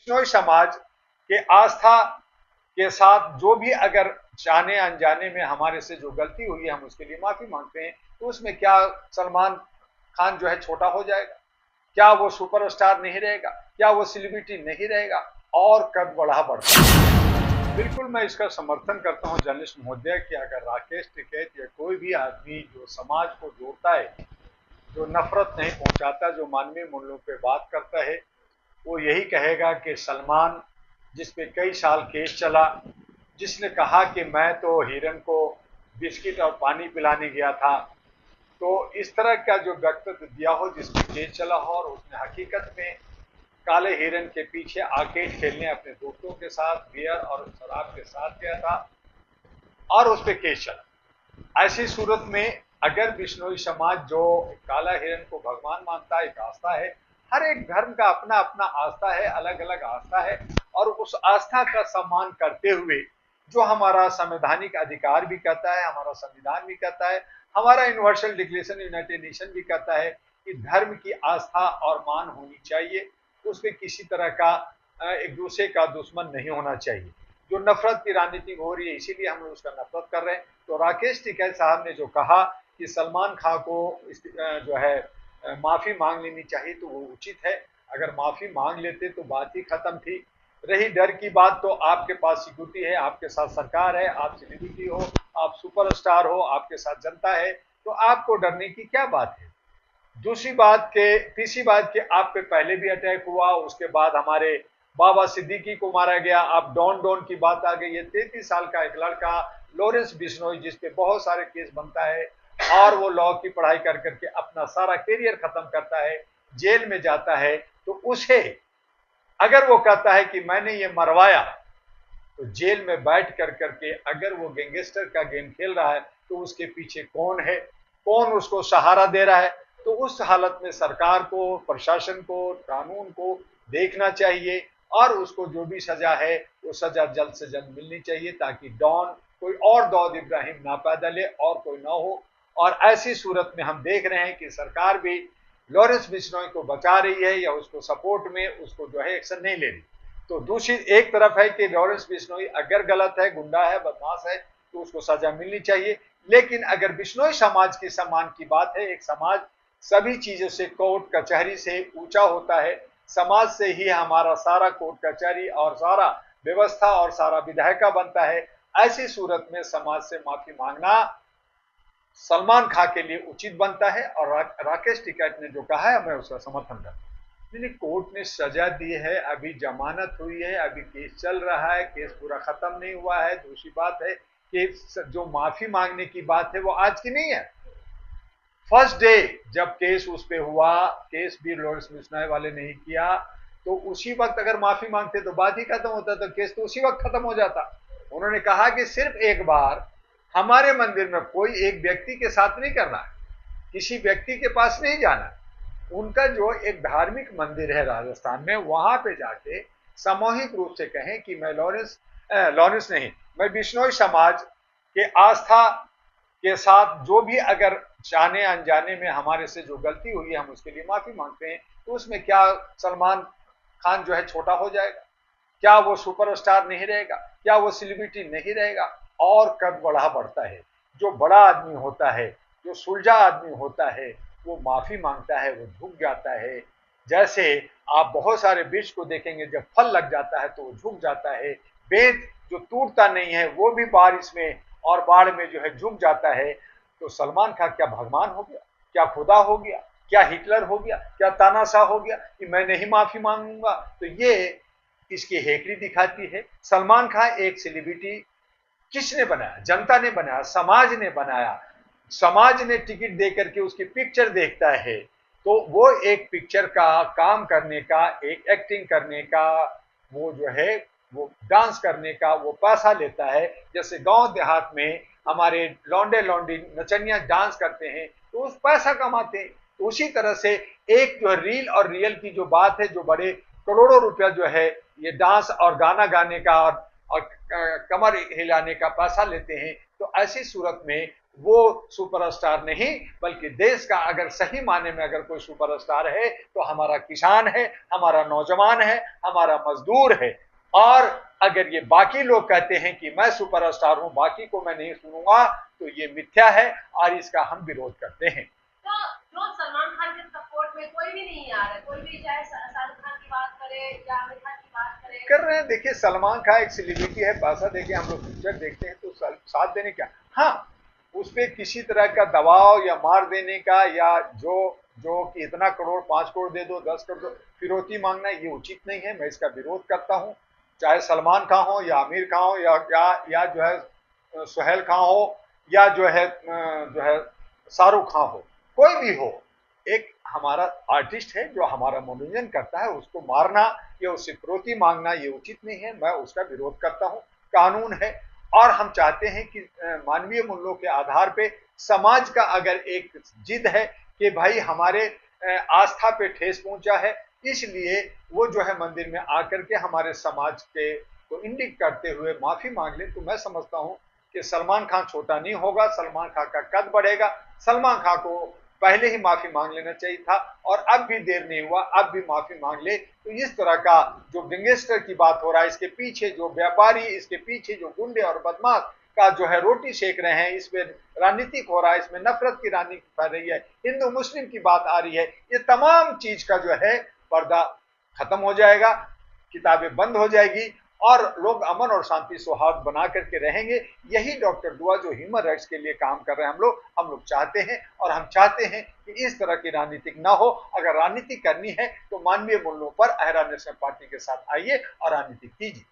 बिश्नोई समाज के आस्था के साथ जो भी अगर जाने अनजाने में हमारे से जो गलती हुई है हम उसके लिए माफी मांगते हैं। तो उसमें क्या सलमान खान जो है छोटा हो जाएगा? क्या वो सुपरस्टार नहीं रहेगा? क्या वो सेलिब्रिटी नहीं रहेगा? और कद बढ़ा बिल्कुल मैं इसका समर्थन करता हूं जर्नलिस्ट महोदय कि अगर राकेश टिकैत या कोई भी आदमी जो समाज को जोड़ता है, जो नफरत नहीं पहुंचाता, जो मानवीय मूल्यों पे बात करता है, वो यही कहेगा कि सलमान, जिस पे कई साल केस चला, जिसने कहा कि मैं तो हिरन को बिस्किट और पानी पिलाने गया था, तो इस तरह का जो वक्तव्य दिया हो जिसपे केस चला हो और उसने हकीकत में काले हिरन के पीछे आर्केड खेलने अपने दोस्तों के साथ बियर और शराब के साथ गया था और उस पर केस चला। ऐसी सूरत में अगर बिश्नोई समाज जो काला हिरन को भगवान मानता है, एक आस्था है, हर एक धर्म का अपना अपना आस्था है, अलग अलग आस्था है, और उस आस्था का सम्मान करते हुए जो हमारा संवैधानिक अधिकार भी कहता है, हमारा संविधान भी कहता है, हमारा यूनिवर्सल डिक्लेरेशन यूनाइटेड नेशन भी कहता है कि धर्म की आस्था और मान होनी चाहिए, उसमें किसी तरह का एक दूसरे का दुश्मन नहीं होना चाहिए। जो नफरत की राजनीति हो रही है इसीलिए हम लोग उसका नफरत कर रहे हैं। तो राकेश टिकैत साहब ने जो कहा कि सलमान खान को जो है माफी मांग लेनी चाहिए, तो वो उचित है। अगर माफी मांग लेते तो बात ही खत्म थी। रही डर की बात, तो आपके पास सिक्योरिटी है, आपके साथ सरकार है, आप सेलिब्रिटी हो, आप सुपरस्टार हो, आपके साथ जनता है, तो आपको डरने की क्या बात है? तीसरी बात के आप पे पहले भी अटैक हुआ, उसके बाद हमारे बाबा सिद्दीकी को मारा गया, अब डॉन डॉन की बात आ गई है। 33 साल का एक लड़का लॉरेंस बिश्नोई, जिसपे बहुत सारे केस बनता है और वो लॉ की पढ़ाई कर करके अपना सारा करियर खत्म करता है, जेल में जाता है, तो उसे अगर वो कहता है कि मैंने ये मरवाया, तो जेल में बैठ कर करके अगर वो गैंगस्टर का गेम खेल रहा है तो उसके पीछे कौन है, कौन उसको सहारा दे रहा है? तो उस हालत में सरकार को, प्रशासन को, कानून को देखना चाहिए और उसको जो भी सजा है वो सजा जल्द से जल्द मिलनी चाहिए, ताकि डॉन कोई और दाऊद इब्राहिम ना पैदा ले और कोई ना हो। और ऐसी सूरत में हम देख रहे हैं कि सरकार भी लॉरेंस बिश्नोई को बचा रही है या उसको सपोर्ट में उसको जो है एक्शन नहीं ले रही। तो दूसरी एक तरफ है कि लॉरेंस बिश्नोई अगर गलत है, गुंडा है, बदमाश है, तो उसको सजा मिलनी चाहिए। लेकिन अगर बिश्नोई समाज के सम्मान की बात है, एक समाज सभी चीजों से, कोर्ट कचहरी से ऊंचा होता है, समाज से ही हमारा सारा कोर्ट कचहरी और सारा व्यवस्था और सारा विधायिका बनता है। ऐसी सूरत में समाज से माफी मांगना सलमान खान के लिए उचित बनता है। और राकेश टिकैत ने जो कहा है मैं उसका समर्थन करता हूं। नहीं, कोर्ट ने सजा दी है, अभी जमानत हुई है, अभी केस चल रहा है, केस पूरा खत्म नहीं हुआ है। दूसरी बात है कि जो माफी मांगने की बात है वो आज की नहीं है। फर्स्ट डे जब केस उस पे हुआ, केस भी लॉरेंस बिश्नोई वाले नहीं किया, तो उसी वक्त अगर माफी मांगते तो बात ही खत्म होता, तो केस तो उसी वक्त खत्म हो जाता। उन्होंने कहा कि सिर्फ एक बार हमारे मंदिर में, कोई एक व्यक्ति के साथ नहीं करना है, किसी व्यक्ति के पास नहीं जाना, उनका जो एक धार्मिक मंदिर है राजस्थान में, वहां पे जाके सामूहिक रूप से कहें कि मैं लॉरेंस नहीं, मैं बिश्नोई समाज के आस्था के साथ जो भी अगर जाने अनजाने में हमारे से जो गलती हुई है हम उसके लिए माफी मांगते हैं। तो उसमें क्या सलमान खान जो है छोटा हो जाएगा? क्या वो सुपरस्टार नहीं रहेगा? क्या वो सेलिब्रिटी नहीं रहेगा? और कद बढ़ता है। जो बड़ा आदमी होता है, जो सुलझा आदमी होता है, वो माफी मांगता है, वो झुक जाता है। जैसे आप बहुत सारे वृक्ष को देखेंगे, जब फल लग जाता है तो वो झुक जाता है। वेद जो टूटता नहीं है वो भी बारिश में और बाढ़ में जो है झुक जाता है। तो सलमान खान क्या भगवान हो गया? क्या खुदा हो गया? क्या हिटलर हो गया? क्या तानाशाह हो गया कि मैं नहीं माफी मांगूंगा? तो ये इसकी हेकड़ी दिखाती है। सलमान खान एक सेलिब्रिटी किसने बनाया? जनता ने बनाया, समाज ने बनाया। समाज ने टिकट दे करके उसकी पिक्चर देखता है, तो वो एक पिक्चर का काम करने का, एक एक्टिंग करने का, वो जो है वो डांस करने का वो पैसा लेता है। जैसे गांव देहात में हमारे लौंडे लौंडी नचनिया डांस करते हैं तो उस पैसा कमाते हैं। तो उसी तरह से एक जो रील और रियल की जो बात है, जो बड़े करोड़ों रुपया जो है ये डांस और गाना गाने का और कमर हिलाने का पैसा लेते हैं। तो ऐसी सूरत में वो सुपरस्टार नहीं, बल्कि देश का अगर सही माने में अगर कोई सुपरस्टार है तो हमारा किसान है, हमारा नौजवान है, हमारा मजदूर है। और अगर ये बाकी लोग कहते हैं कि मैं सुपरस्टार हूं, बाकी को मैं नहीं सुनूंगा, तो ये मिथ्या है और इसका हम विरोध करते हैं। तो जो सलमान खान के सपोर्ट में कोई भी नहीं आ रहा है, कोई भी चाहे शाहरुख खान की बात करे या आमिर खान की बात करे। कर रहे हैं। देखिए सलमान खान एक सेलिब्रिटी है, पैसा देखिए हम लोग पिक्चर देखते हैं तो साथ देने क्या, हाँ उस पर किसी तरह का दबाव या मार देने का, या जो जो कि इतना करोड़ 5 करोड़ दे दो 10 करोड़ दो, फिरौती मांगना, ये उचित नहीं है। मैं इसका विरोध करता हूँ। चाहे सलमान खान हो या आमिर खान हो या जो है सुहेल खान हो, या जो है शाहरुख खान हो, कोई भी हो, एक हमारा आर्टिस्ट है जो हमारा मनोरंजन करता है, उसको मारना या उससे फिरौती मांगना ये उचित नहीं है। मैं उसका विरोध करता हूँ। कानून है और हम चाहते हैं कि मानवीय मूल्यों के आधार पे समाज का अगर एक जिद है कि भाई हमारे आस्था पे ठेस पहुंचा है, इसलिए वो जो है मंदिर में आकर के हमारे समाज के को इंडिक करते हुए माफी मांग ले, तो मैं समझता हूं कि सलमान खान छोटा नहीं होगा, सलमान खान का कद बढ़ेगा। सलमान खान को पहले ही माफी मांग लेना चाहिए था और अब भी देर नहीं हुआ, अब भी माफी मांग ले। तो इस तरह का जो गैंगस्टर की बात हो रहा है, इसके पीछे जो व्यापारी, इसके पीछे जो गुंडे और बदमाश का जो है रोटी सेक रहे हैं, इसमें राजनीतिक हो रहा है, इसमें नफरत की राजनीति फैल रही है, हिंदू मुस्लिम की बात आ रही है, ये तमाम चीज का जो है पर्दा खत्म हो जाएगा, किताबें बंद हो जाएगी और लोग अमन और शांति सौहार्द बना करके रहेंगे। यही डॉक्टर दुआ जो ह्यूमन राइट्स के लिए काम कर रहे हैं हम लोग चाहते हैं। और हम चाहते हैं कि इस तरह की राजनीतिक ना हो। अगर राजनीति करनी है तो मानवीय मूल्यों पर अहरा नेशनल पार्टी के साथ आइए और राजनीति कीजिए।